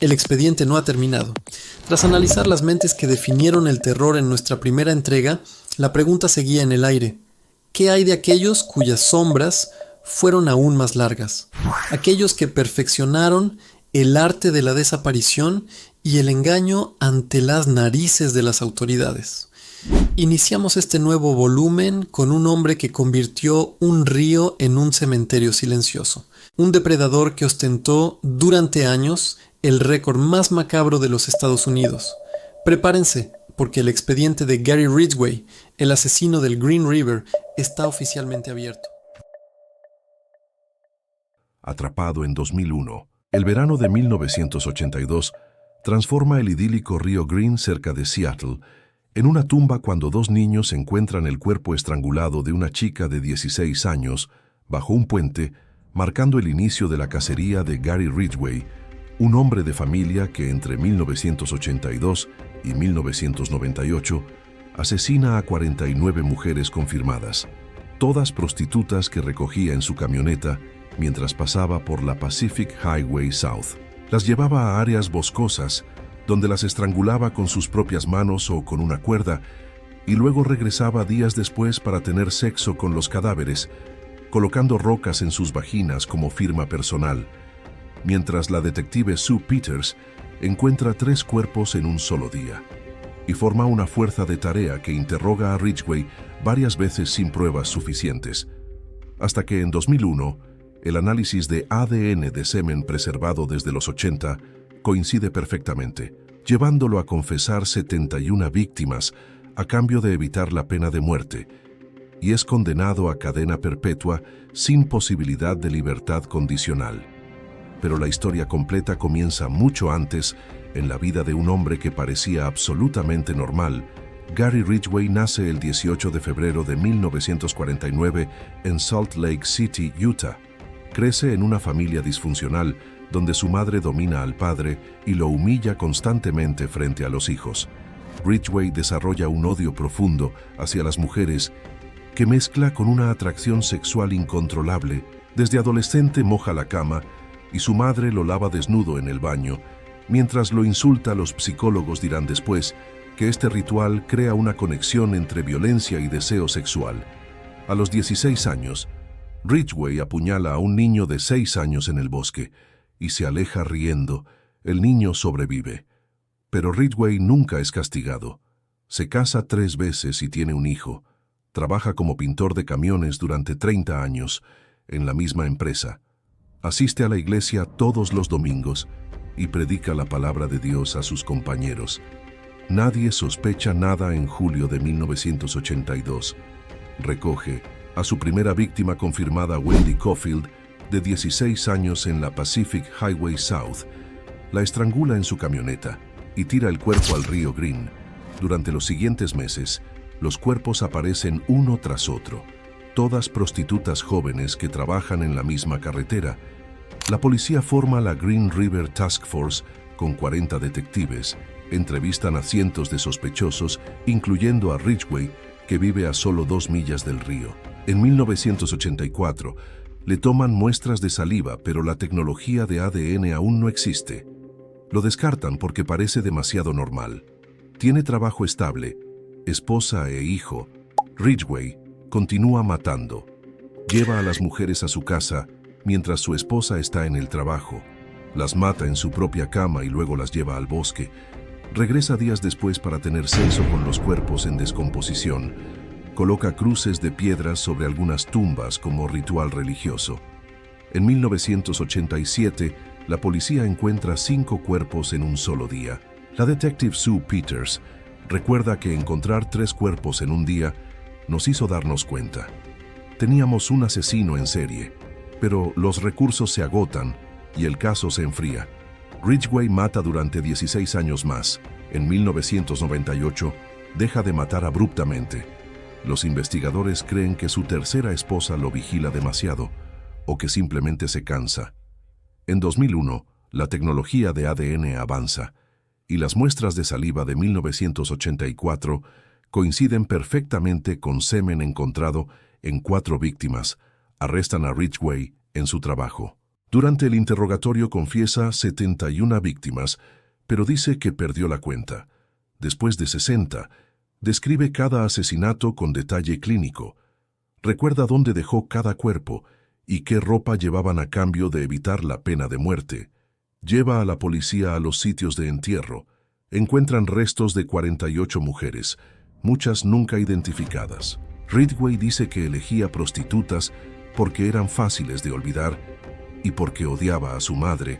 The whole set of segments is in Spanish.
El expediente no ha terminado. Tras analizar las mentes que definieron el terror en nuestra primera entrega, la pregunta seguía en el aire. ¿Qué hay de aquellos cuyas sombras fueron aún más largas? Aquellos que perfeccionaron el arte de la desaparición y el engaño ante las narices de las autoridades. Iniciamos este nuevo volumen con un hombre que convirtió un río en un cementerio silencioso. Un depredador que ostentó durante años el récord más macabro de los Estados Unidos. Prepárense, porque el expediente de Gary Ridgway, el asesino del Green River, está oficialmente abierto. Atrapado en 2001, el verano de 1982 transforma el idílico río Green cerca de Seattle en una tumba cuando dos niños encuentran el cuerpo estrangulado de una chica de 16 años bajo un puente, marcando el inicio de la cacería de Gary Ridgway, un hombre de familia que entre 1982 y 1998 asesina a 49 mujeres confirmadas, todas prostitutas que recogía en su camioneta mientras pasaba por la Pacific Highway South. Las llevaba a áreas boscosas, donde las estrangulaba con sus propias manos o con una cuerda, y luego regresaba días después para tener sexo con los cadáveres, colocando rocas en sus vaginas como firma personal, mientras la detective Sue Peters encuentra 3 cuerpos en un solo día, y forma una fuerza de tarea que interroga a Ridgway varias veces sin pruebas suficientes, hasta que en 2001, el análisis de ADN de semen preservado desde los 80 coincide perfectamente, llevándolo a confesar 71 víctimas a cambio de evitar la pena de muerte, y es condenado a cadena perpetua sin posibilidad de libertad condicional. Pero la historia completa comienza mucho antes, en la vida de un hombre que parecía absolutamente normal. Gary Ridgway nace el 18 de febrero de 1949 en Salt Lake City, Utah. Crece en una familia disfuncional, donde su madre domina al padre y lo humilla constantemente frente a los hijos. Ridgway desarrolla un odio profundo hacia las mujeres que mezcla con una atracción sexual incontrolable. Desde adolescente moja la cama y su madre lo lava desnudo en el baño. Mientras lo insulta, los psicólogos dirán después que este ritual crea una conexión entre violencia y deseo sexual. A los 16 años, Ridgway apuñala a un niño de 6 años en el bosque y se aleja riendo. El niño sobrevive. Pero Ridgway nunca es castigado. Se casa 3 veces y tiene un hijo. Trabaja como pintor de camiones durante 30 años en la misma empresa. Asiste a la iglesia todos los domingos y predica la palabra de Dios a sus compañeros. Nadie sospecha nada en julio de 1982. Recoge a su primera víctima confirmada, Wendy Caulfield, de 16 años en la Pacific Highway South. La estrangula en su camioneta y tira el cuerpo al río Green. Durante los siguientes meses, los cuerpos aparecen uno tras otro, todas prostitutas jóvenes que trabajan en la misma carretera. La policía forma la Green River Task Force con 40 detectives, entrevistan a cientos de sospechosos, incluyendo a Ridgway, que vive a solo 2 millas del río. En 1984, le toman muestras de saliva, pero la tecnología de ADN aún no existe. Lo descartan porque parece demasiado normal. Tiene trabajo estable, esposa e hijo. Ridgway continúa matando. Lleva a las mujeres a su casa mientras su esposa está en el trabajo. Las mata en su propia cama y luego las lleva al bosque. Regresa días después para tener sexo con los cuerpos en descomposición. Coloca cruces de piedras sobre algunas tumbas como ritual religioso. En 1987, la policía encuentra 5 cuerpos en un solo día. La detective Sue Peters recuerda que encontrar 3 cuerpos en un día nos hizo darnos cuenta. Teníamos un asesino en serie, pero los recursos se agotan y el caso se enfría. Ridgway mata durante 16 años más. En 1998, deja de matar abruptamente. Los investigadores creen que su tercera esposa lo vigila demasiado o que simplemente se cansa. En 2001, la tecnología de ADN avanza y las muestras de saliva de 1984 coinciden perfectamente con semen encontrado en 4 víctimas. Arrestan a Ridgway en su trabajo. Durante el interrogatorio confiesa 71 víctimas, pero dice que perdió la cuenta. Después de 60, describe cada asesinato con detalle clínico. Recuerda dónde dejó cada cuerpo y qué ropa llevaban a cambio de evitar la pena de muerte. Lleva a la policía a los sitios de entierro. Encuentran restos de 48 mujeres, muchas nunca identificadas. Ridgway dice que elegía prostitutas porque eran fáciles de olvidar y porque odiaba a su madre.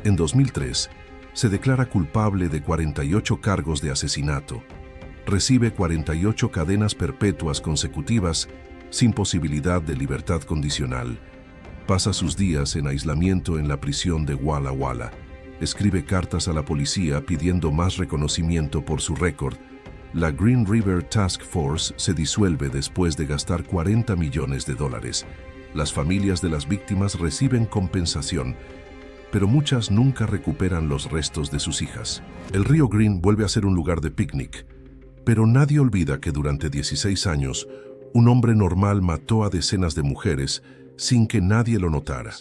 En 2003, se declara culpable de 48 cargos de asesinato. Recibe 48 cadenas perpetuas consecutivas sin posibilidad de libertad condicional. Pasa sus días en aislamiento en la prisión de Walla Walla. Escribe cartas a la policía pidiendo más reconocimiento por su récord. La Green River Task Force se disuelve después de gastar $40 millones. Las familias de las víctimas reciben compensación, pero muchas nunca recuperan los restos de sus hijas. El río Green vuelve a ser un lugar de picnic, pero nadie olvida que durante 16 años, un hombre normal mató a decenas de mujeres sin que nadie lo notara.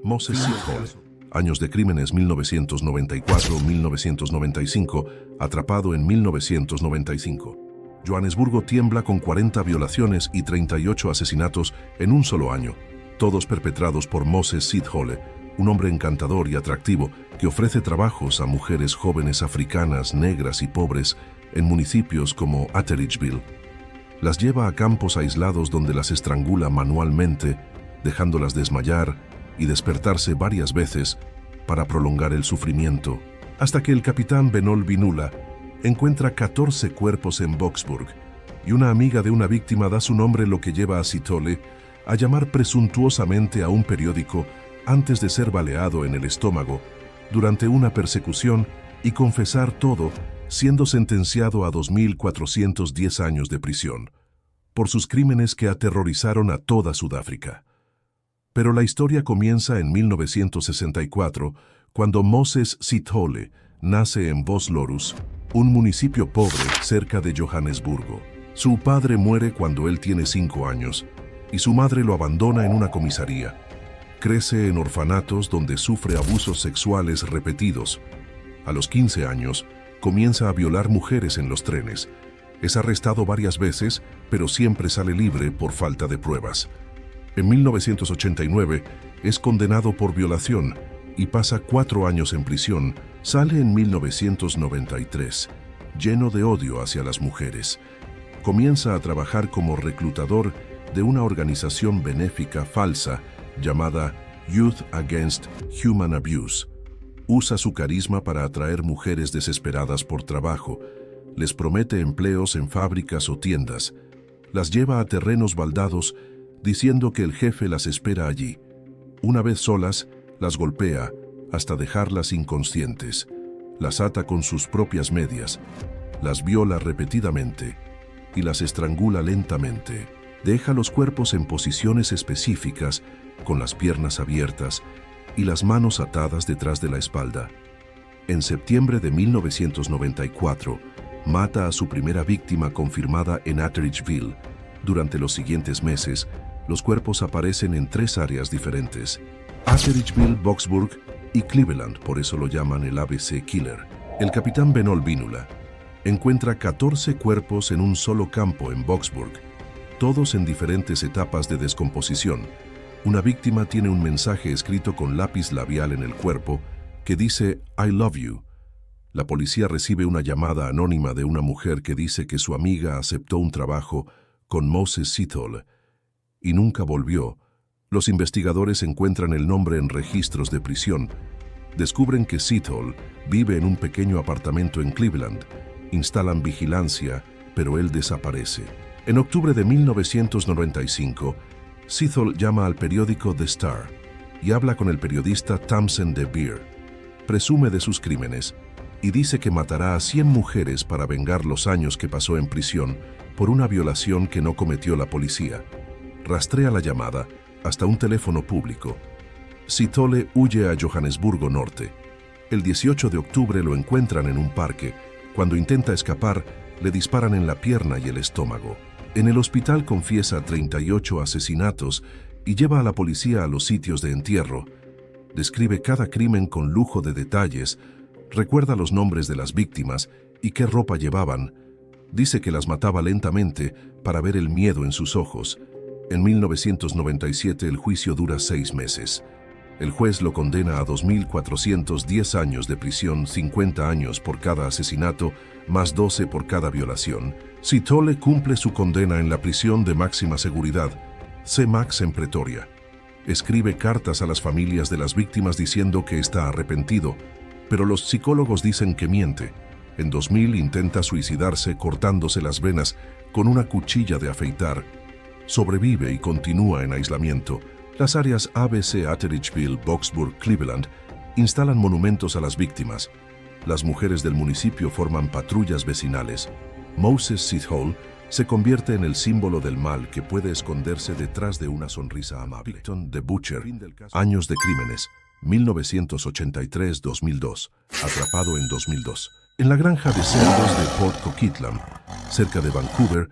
Moses Sithole, años de crímenes 1994-1995, atrapado en 1995. Johannesburgo tiembla con 40 violaciones y 38 asesinatos en un solo año, todos perpetrados por Moses Sithole, un hombre encantador y atractivo que ofrece trabajos a mujeres jóvenes africanas, negras y pobres en municipios como Atteridgeville. Las lleva a campos aislados donde las estrangula manualmente, dejándolas desmayar y despertarse varias veces para prolongar el sufrimiento, hasta que el capitán Benol Binula encuentra 14 cuerpos en Boksburg, y una amiga de una víctima da su nombre, lo que lleva a Sithole a llamar presuntuosamente a un periódico antes de ser baleado en el estómago durante una persecución y confesar todo, siendo sentenciado a 2.410 años de prisión, por sus crímenes que aterrorizaron a toda Sudáfrica. Pero la historia comienza en 1964, cuando Moses Sithole nace en Vosloorus, un municipio pobre cerca de Johannesburgo. Su padre muere cuando él tiene 5 años, y su madre lo abandona en una comisaría. Crece en orfanatos donde sufre abusos sexuales repetidos. A los 15 años, comienza a violar mujeres en los trenes. Es arrestado varias veces, pero siempre sale libre por falta de pruebas. En 1989, es condenado por violación y pasa 4 años en prisión. Sale en 1993, lleno de odio hacia las mujeres. Comienza a trabajar como reclutador de una organización benéfica falsa llamada Youth Against Human Abuse. Usa su carisma para atraer mujeres desesperadas por trabajo. Les promete empleos en fábricas o tiendas. Las lleva a terrenos baldados, diciendo que el jefe las espera allí. Una vez solas, las golpea hasta dejarlas inconscientes. Las ata con sus propias medias. Las viola repetidamente y las estrangula lentamente. Deja los cuerpos en posiciones específicas, con las piernas abiertas y las manos atadas detrás de la espalda. En septiembre de 1994, mata a su primera víctima confirmada en Atteridgeville. Durante los siguientes meses, los cuerpos aparecen en 3 áreas diferentes: Atteridgeville, Boksburg y Cleveland, por eso lo llaman el ABC Killer. El capitán Benol Binula encuentra 14 cuerpos en un solo campo en Boksburg, todos en diferentes etapas de descomposición. Una víctima tiene un mensaje escrito con lápiz labial en el cuerpo que dice "I love you". La policía recibe una llamada anónima de una mujer que dice que su amiga aceptó un trabajo con Moses Sithole y nunca volvió. Los investigadores encuentran el nombre en registros de prisión. Descubren que Sithole vive en un pequeño apartamento en Cleveland. Instalan vigilancia, pero él desaparece. En octubre de 1995, Sithole llama al periódico The Star y habla con el periodista Tamsen de Beer. Presume de sus crímenes y dice que matará a 100 mujeres para vengar los años que pasó en prisión por una violación que no cometió la policía. Rastrea la llamada hasta un teléfono público. Sithole huye a Johannesburgo Norte. El 18 de octubre lo encuentran en un parque. Cuando intenta escapar, le disparan en la pierna y el estómago. En el hospital confiesa 38 asesinatos y lleva a la policía a los sitios de entierro. Describe cada crimen con lujo de detalles, recuerda los nombres de las víctimas y qué ropa llevaban. Dice que las mataba lentamente para ver el miedo en sus ojos. En 1997 el juicio dura 6 meses. El juez lo condena a 2.410 años de prisión, 50 años por cada asesinato, más 12 por cada violación. Si Tolle cumple su condena en la prisión de máxima seguridad, C-Max en Pretoria. Escribe cartas a las familias de las víctimas diciendo que está arrepentido, pero los psicólogos dicen que miente. En 2000 intenta suicidarse cortándose las venas con una cuchilla de afeitar. Sobrevive y continúa en aislamiento. Las áreas ABC, Atteridgeville, Boxburg, Cleveland instalan monumentos a las víctimas. Las mujeres del municipio forman patrullas vecinales. Moses Sithole se convierte en el símbolo del mal que puede esconderse detrás de una sonrisa amable. The Butcher, años de crímenes, 1983-2002, atrapado en 2002. En la granja de cerdos de Port Coquitlam, cerca de Vancouver,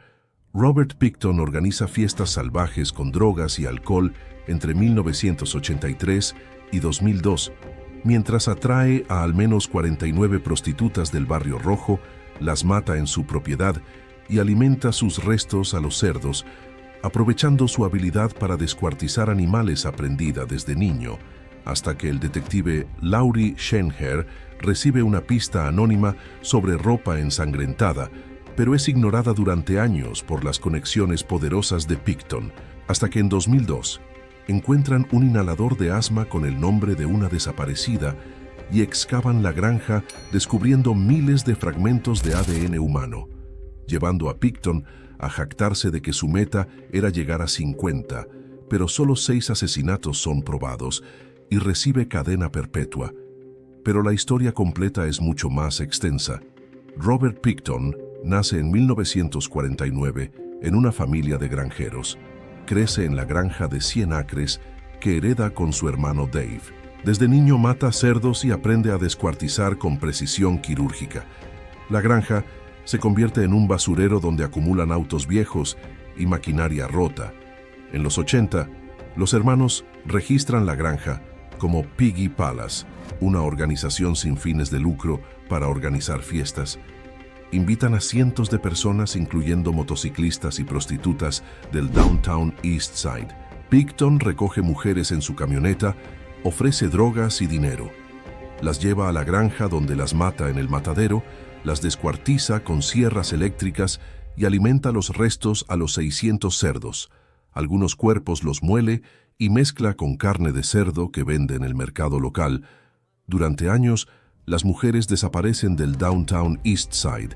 Robert Pickton organiza fiestas salvajes con drogas y alcohol entre 1983 y 2002, mientras atrae a al menos 49 prostitutas del Barrio Rojo, las mata en su propiedad y alimenta sus restos a los cerdos, aprovechando su habilidad para descuartizar animales aprendida desde niño, hasta que el detective Laurie Schenher recibe una pista anónima sobre ropa ensangrentada, pero es ignorada durante años por las conexiones poderosas de Pickton, hasta que en 2002 encuentran un inhalador de asma con el nombre de una desaparecida y excavan la granja descubriendo miles de fragmentos de ADN humano, llevando a Pickton a jactarse de que su meta era llegar a 50, pero solo 6 asesinatos son probados y recibe cadena perpetua. Pero la historia completa es mucho más extensa. Robert Pickton nace en 1949 en una familia de granjeros. Crece en la granja de 100 acres que hereda con su hermano Dave. Desde niño mata cerdos y aprende a descuartizar con precisión quirúrgica. La granja se convierte en un basurero donde acumulan autos viejos y maquinaria rota. En los 80, los hermanos registran la granja como Piggy Palace, una organización sin fines de lucro para organizar fiestas. Invitan a cientos de personas, incluyendo motociclistas y prostitutas del Downtown East Side. Pickton recoge mujeres en su camioneta, ofrece drogas y dinero. Las lleva a la granja donde las mata en el matadero, las descuartiza con sierras eléctricas y alimenta los restos a los 600 cerdos. Algunos cuerpos los muele y mezcla con carne de cerdo que vende en el mercado local. Durante años, las mujeres desaparecen del Downtown East Side.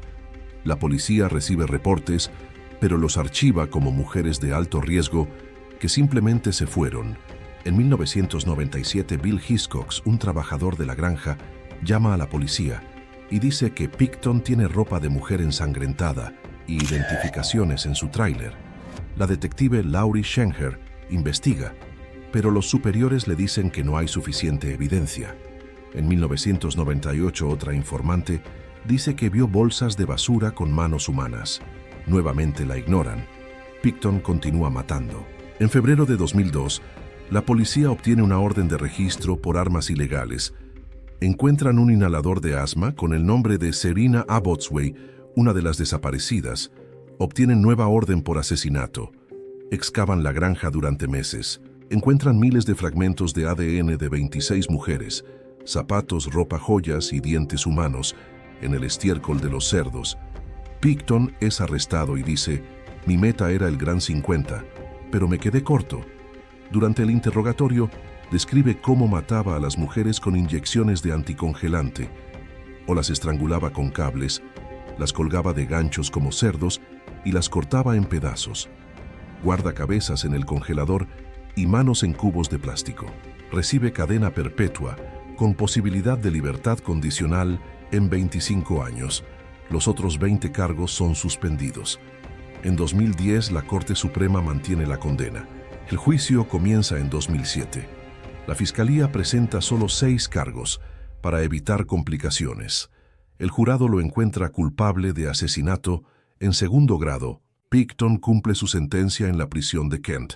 La policía recibe reportes, pero los archiva como mujeres de alto riesgo que simplemente se fueron. En 1997, Bill Hiscox, un trabajador de la granja, llama a la policía y dice que Pickton tiene ropa de mujer ensangrentada y identificaciones en su tráiler. La detective Laurie Schenher investiga, pero los superiores le dicen que no hay suficiente evidencia. En 1998, otra informante dice que vio bolsas de basura con manos humanas. Nuevamente la ignoran. Pickton continúa matando. En febrero de 2002, la policía obtiene una orden de registro por armas ilegales. Encuentran un inhalador de asma con el nombre de Serena Abbotsway, una de las desaparecidas. Obtienen nueva orden por asesinato. Excavan la granja durante meses. Encuentran miles de fragmentos de ADN de 26 mujeres, zapatos, ropa, joyas y dientes humanos en el estiércol de los cerdos. Pickton es arrestado y dice: «Mi meta era el Gran 50, pero me quedé corto». Durante el interrogatorio, describe cómo mataba a las mujeres con inyecciones de anticongelante, o las estrangulaba con cables, las colgaba de ganchos como cerdos y las cortaba en pedazos. Guarda cabezas en el congelador y manos en cubos de plástico. Recibe cadena perpetua, con posibilidad de libertad condicional en 25 años. Los otros 20 cargos son suspendidos. En 2010, la Corte Suprema mantiene la condena. El juicio comienza en 2007. La Fiscalía presenta solo 6 cargos para evitar complicaciones. El jurado lo encuentra culpable de asesinato en segundo grado. Pickton cumple su sentencia en la prisión de Kent.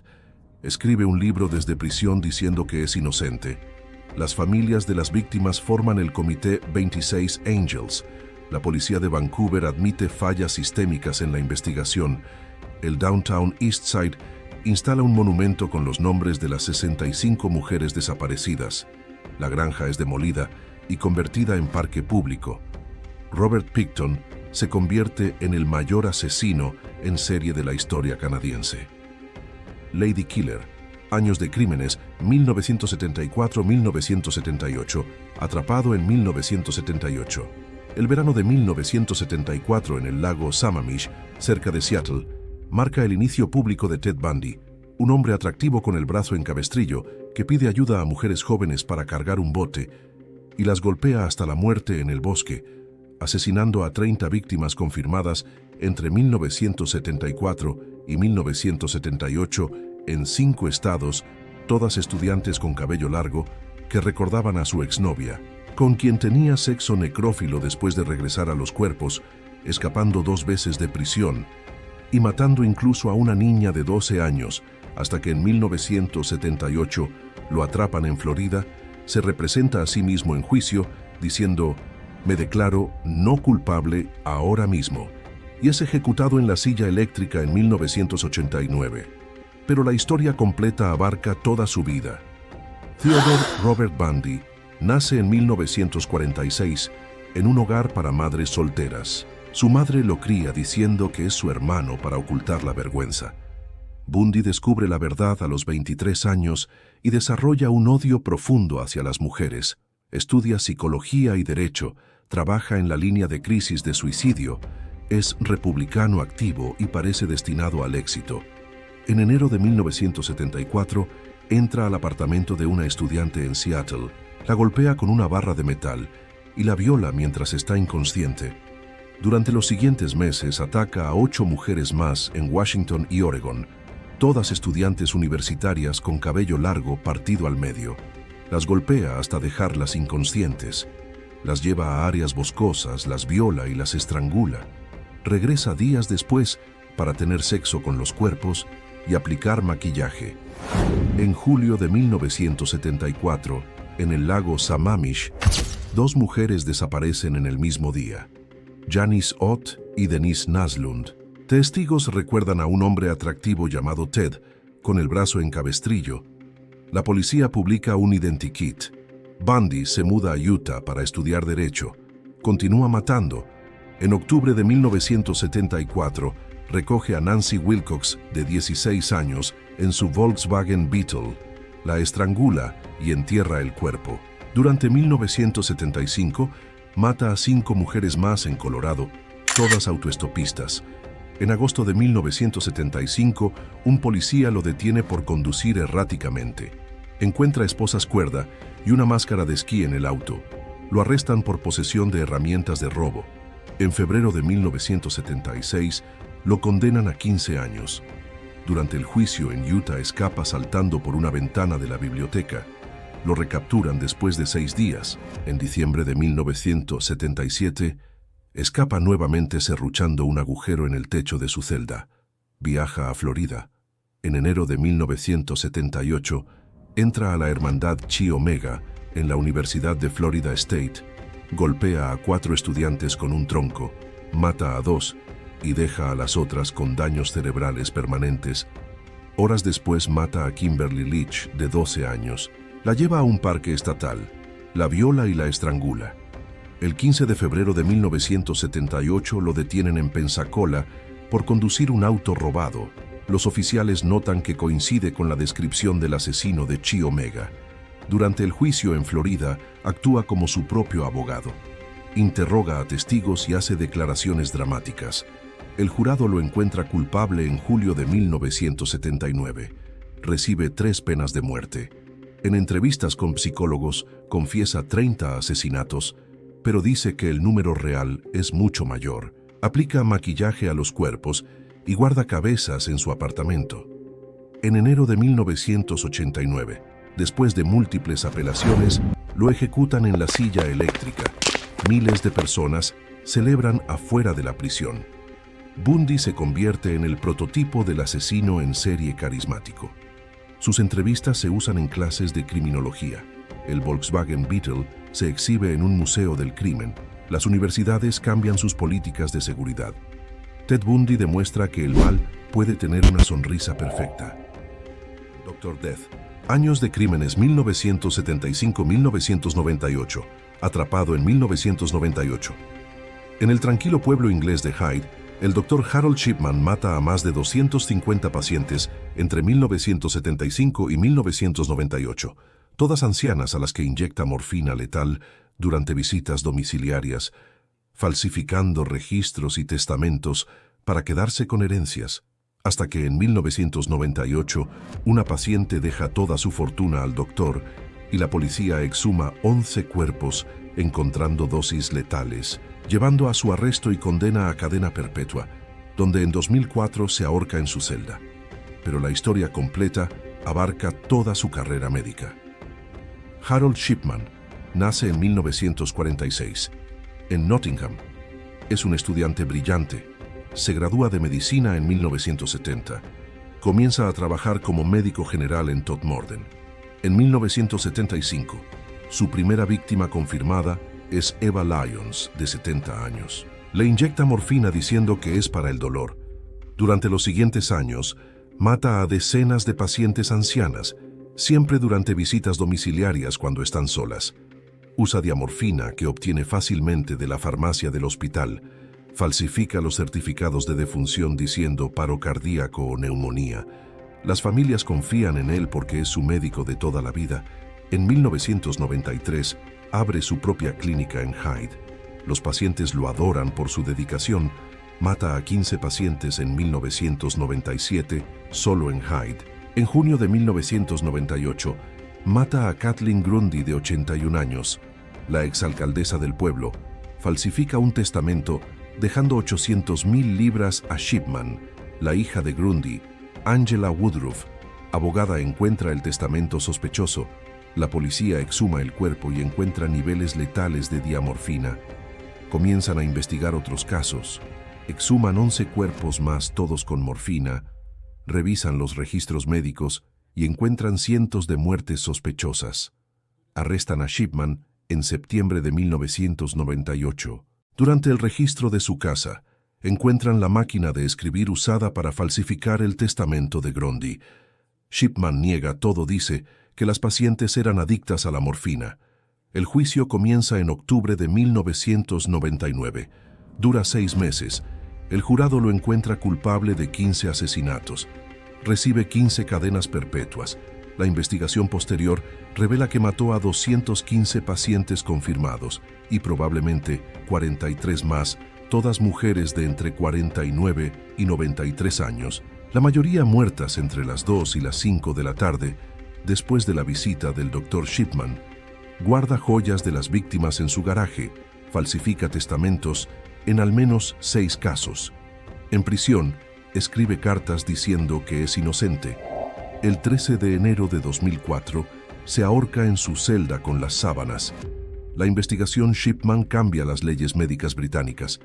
Escribe un libro desde prisión diciendo que es inocente. Las familias de las víctimas forman el Comité 26 Angels. La policía de Vancouver admite fallas sistémicas en la investigación. El Downtown Eastside instala un monumento con los nombres de las 65 mujeres desaparecidas. La granja es demolida y convertida en parque público. Robert Pickton se convierte en el mayor asesino en serie de la historia canadiense. Lady Killer, años de crímenes, 1974-1978, atrapado en 1978. El verano de 1974 en el lago Sammamish, cerca de Seattle, marca el inicio público de Ted Bundy, un hombre atractivo con el brazo en cabestrillo que pide ayuda a mujeres jóvenes para cargar un bote y las golpea hasta la muerte en el bosque, asesinando a 30 víctimas confirmadas entre 1974 y 1978 en 5 estados, todas estudiantes con cabello largo que recordaban a su exnovia, con quien tenía sexo necrófilo después de regresar a los cuerpos, escapando 2 veces de prisión y matando incluso a una niña de 12 años, hasta que en 1978 lo atrapan en Florida. Se representa a sí mismo en juicio diciendo: «Me declaro no culpable ahora mismo», y es ejecutado en la silla eléctrica en 1989. Pero la historia completa abarca toda su vida. Theodore Robert Bundy nace en 1946 en un hogar para madres solteras. Su madre lo cría diciendo que es su hermano para ocultar la vergüenza. Bundy descubre la verdad a los 23 años y desarrolla un odio profundo hacia las mujeres. Estudia psicología y derecho, trabaja en la línea de crisis de suicidio, es republicano activo y parece destinado al éxito. En enero de 1974, entra al apartamento de una estudiante en Seattle, la golpea con una barra de metal y la viola mientras está inconsciente. Durante los siguientes meses ataca a 8 mujeres más en Washington y Oregon, todas estudiantes universitarias con cabello largo partido al medio. Las golpea hasta dejarlas inconscientes. Las lleva a áreas boscosas, las viola y las estrangula. Regresa días después para tener sexo con los cuerpos y aplicar maquillaje. En julio de 1974, en el lago Sammamish, 2 mujeres desaparecen en el mismo día: Janice Ott y Denise Naslund. Testigos recuerdan a un hombre atractivo llamado Ted, con el brazo en cabestrillo. La policía publica un identikit. Bundy se muda a Utah para estudiar derecho. Continúa matando. En octubre de 1974, recoge a Nancy Wilcox, de 16 años, en su Volkswagen Beetle. La estrangula y entierra el cuerpo. Durante 1975, mata a 5 mujeres más en Colorado, todas autoestopistas. En agosto de 1975, un policía lo detiene por conducir erráticamente. Encuentra esposas cuerda y una máscara de esquí en el auto. Lo arrestan por posesión de herramientas de robo. En febrero de 1976, lo condenan a 15 años. Durante el juicio en Utah escapa saltando por una ventana de la biblioteca. Lo recapturan después de 6 días. En diciembre de 1977, escapa nuevamente serruchando un agujero en el techo de su celda. Viaja a Florida. En enero de 1978, entra a la hermandad Chi Omega en la Universidad de Florida State. Golpea a 4 estudiantes con un tronco, mata a 2 y deja a las otras con daños cerebrales permanentes. Horas después mata a Kimberly Leach, de 12 años. La lleva a un parque estatal, la viola y la estrangula. El 15 de febrero de 1978 lo detienen en Pensacola por conducir un auto robado. Los oficiales notan que coincide con la descripción del asesino de Chi Omega. Durante el juicio en Florida, actúa como su propio abogado. Interroga a testigos y hace declaraciones dramáticas. El jurado lo encuentra culpable en julio de 1979. Recibe 3 penas de muerte. En entrevistas con psicólogos, confiesa 30 asesinatos, pero dice que el número real es mucho mayor. Aplica maquillaje a los cuerpos y guarda cabezas en su apartamento. En enero de 1989, después de múltiples apelaciones, lo ejecutan en la silla eléctrica. Miles de personas celebran afuera de la prisión. Bundy se convierte en el prototipo del asesino en serie carismático. Sus entrevistas se usan en clases de criminología. el Volkswagen Beetle, se exhibe en un museo del crimen. Las universidades cambian sus políticas de seguridad. Ted Bundy demuestra que el mal puede tener una sonrisa perfecta. Dr. Death. Años de crímenes 1975-1998. Atrapado en 1998. En el tranquilo pueblo inglés de Hyde, el Dr. Harold Shipman mata a más de 250 pacientes entre 1975 y 1998, todas ancianas a las que inyecta morfina letal durante visitas domiciliarias, falsificando registros y testamentos para quedarse con herencias, hasta que en 1998 una paciente deja toda su fortuna al doctor y la policía exhuma 11 cuerpos encontrando dosis letales, llevando a su arresto y condena a cadena perpetua, donde en 2004 se ahorca en su celda. Pero la historia completa abarca toda su carrera médica. Harold Shipman nace en 1946, en Nottingham. Es un estudiante brillante. Se gradúa de medicina en 1970. Comienza a trabajar como médico general en Todmorden. En 1975, su primera víctima confirmada es Eva Lyons, de 70 años. Le inyecta morfina diciendo que es para el dolor. Durante los siguientes años, mata a decenas de pacientes ancianas, siempre durante visitas domiciliarias cuando están solas. Usa diamorfina que obtiene fácilmente de la farmacia del hospital. Falsifica los certificados de defunción diciendo paro cardíaco o neumonía. Las familias confían en él porque es su médico de toda la vida. En 1993, abre su propia clínica en Hyde. Los pacientes lo adoran por su dedicación. Mata a 15 pacientes en 1997, solo en Hyde. En junio de 1998, mata a Kathleen Grundy, de 81 años. La exalcaldesa del pueblo falsifica un testamento dejando 800,000 libras a Shipman. La hija de Grundy, Angela Woodruff, abogada, encuentra el testamento sospechoso. La policía exhuma el cuerpo y encuentra niveles letales de diamorfina. Comienzan a investigar otros casos. Exhuman 11 cuerpos más, todos con morfina. Revisan los registros médicos y encuentran cientos de muertes sospechosas. Arrestan a Shipman en septiembre de 1998. Durante el registro de su casa, encuentran la máquina de escribir usada para falsificar el testamento de Grundy. Shipman niega todo, dice que las pacientes eran adictas a la morfina. El juicio comienza en octubre de 1999. Dura 6 meses. El jurado lo encuentra culpable de 15 asesinatos. Recibe 15 cadenas perpetuas. La investigación posterior revela que mató a 215 pacientes confirmados y probablemente 43 más, todas mujeres de entre 49 y 93 años, la mayoría muertas entre las 2 y las 5 de la tarde. Después de la visita del Dr. Shipman, guarda joyas de las víctimas en su garaje, falsifica testamentos en al menos 6 casos. En prisión, escribe cartas diciendo que es inocente. El 13 de enero de 2004, se ahorca en su celda con las sábanas. La investigación Shipman cambia las leyes médicas británicas.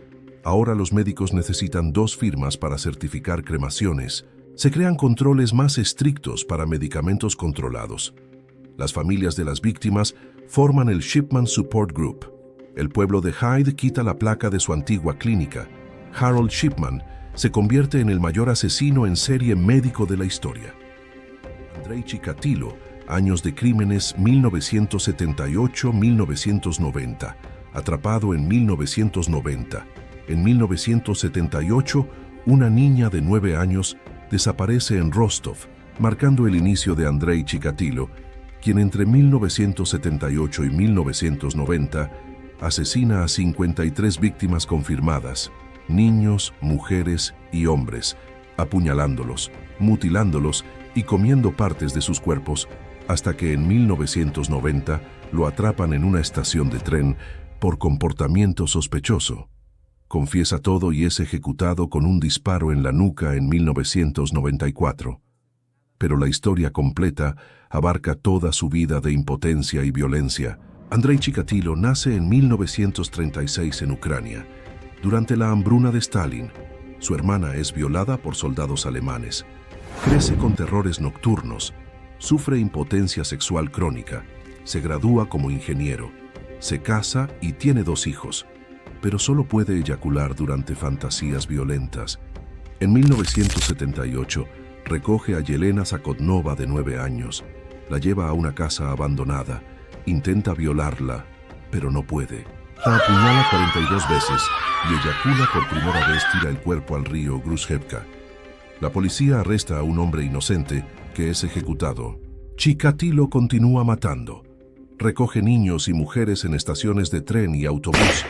Ahora los médicos necesitan 2 firmas para certificar cremaciones. Se crean controles más estrictos para medicamentos controlados. Las familias de las víctimas forman el Shipman Support Group. El pueblo de Hyde quita la placa de su antigua clínica. Harold Shipman se convierte en el mayor asesino en serie médico de la historia. Andrei Chikatilo, años de crímenes 1978-1990, atrapado en 1990. En 1978, una niña de 9 años desaparece en Rostov, marcando el inicio de Andrei Chikatilo, quien entre 1978 y 1990 asesina a 53 víctimas confirmadas, niños, mujeres y hombres, apuñalándolos, mutilándolos y comiendo partes de sus cuerpos, hasta que en 1990 lo atrapan en una estación de tren por comportamiento sospechoso. Confiesa todo y es ejecutado con un disparo en la nuca en 1994. Pero la historia completa abarca toda su vida de impotencia y violencia. Andrei Chikatilo nace en 1936 en Ucrania. Durante la hambruna de Stalin, su hermana es violada por soldados alemanes. Crece con terrores nocturnos, sufre impotencia sexual crónica, Se gradúa como ingeniero, se casa y tiene 2 hijos, pero solo puede eyacular durante fantasías violentas. En 1978, recoge a Yelena Zakotnova de 9 años, la lleva a una casa abandonada, intenta violarla, pero no puede. La apuñala 42 veces y eyacula por primera vez, tira el cuerpo al río Gruzhevka. La policía arresta a un hombre inocente que es ejecutado. Chikatilo continúa matando. Recoge niños y mujeres en estaciones de tren y autobús,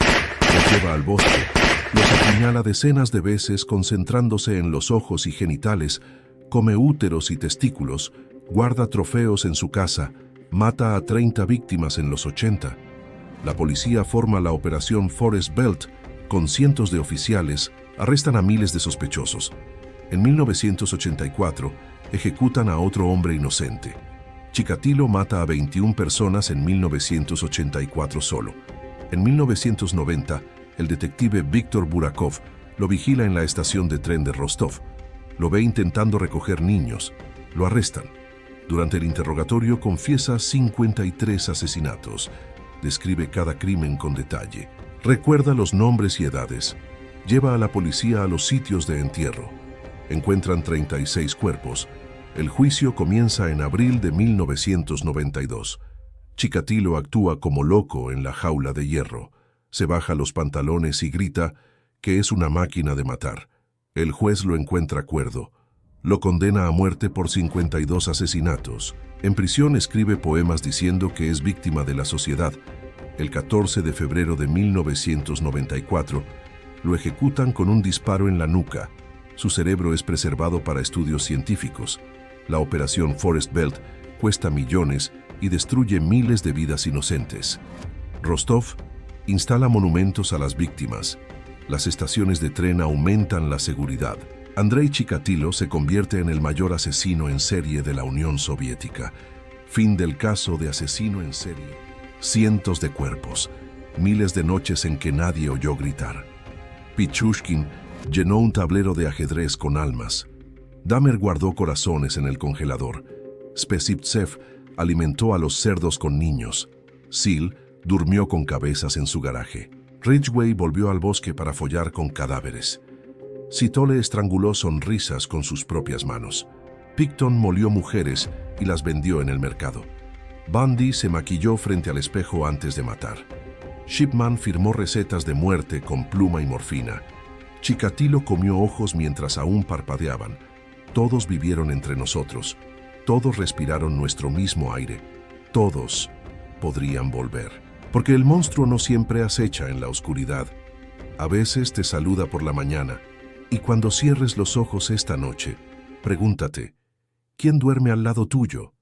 los lleva al bosque, los apuñala decenas de veces concentrándose en los ojos y genitales, come úteros y testículos, guarda trofeos en su casa, mata a 30 víctimas en los 80. La policía forma la operación Forest Belt con cientos de oficiales, arrestan a miles de sospechosos. En 1984, ejecutan a otro hombre inocente. Chikatilo mata a 21 personas en 1984 solo. En 1990, el detective Víctor Burakov lo vigila en la estación de tren de Rostov. Lo ve intentando recoger niños. Lo arrestan. Durante el interrogatorio confiesa 53 asesinatos. Describe cada crimen con detalle. Recuerda los nombres y edades. Lleva a la policía a los sitios de entierro. Encuentran 36 cuerpos. El juicio comienza en abril de 1992. Chikatilo actúa como loco en la jaula de hierro. Se baja los pantalones y grita que es una máquina de matar. El juez lo encuentra cuerdo. Lo condena a muerte por 52 asesinatos. En prisión escribe poemas diciendo que es víctima de la sociedad. El 14 de febrero de 1994, lo ejecutan con un disparo en la nuca. Su cerebro es preservado para estudios científicos. La operación Forest Belt cuesta millones y destruye miles de vidas inocentes. Rostov instala monumentos a las víctimas. Las estaciones de tren aumentan la seguridad. Andrei Chikatilo se convierte en el mayor asesino en serie de la Unión Soviética. Fin del caso de asesino en serie. Cientos de cuerpos, miles de noches en que nadie oyó gritar. Pichushkin llenó un tablero de ajedrez con almas. Dahmer guardó corazones en el congelador. Spesivtsev alimentó a los cerdos con niños. Seal durmió con cabezas en su garaje. Ridgway volvió al bosque para follar con cadáveres. Sitole estranguló sonrisas con sus propias manos. Picton molió mujeres y las vendió en el mercado. Bundy se maquilló frente al espejo antes de matar. Shipman firmó recetas de muerte con pluma y morfina. Chikatilo comió ojos mientras aún parpadeaban. Todos vivieron entre nosotros. Todos respiraron nuestro mismo aire. Todos podrían volver. Porque el monstruo no siempre acecha en la oscuridad. A veces te saluda por la mañana. Y cuando cierres los ojos esta noche, pregúntate, ¿quién duerme al lado tuyo?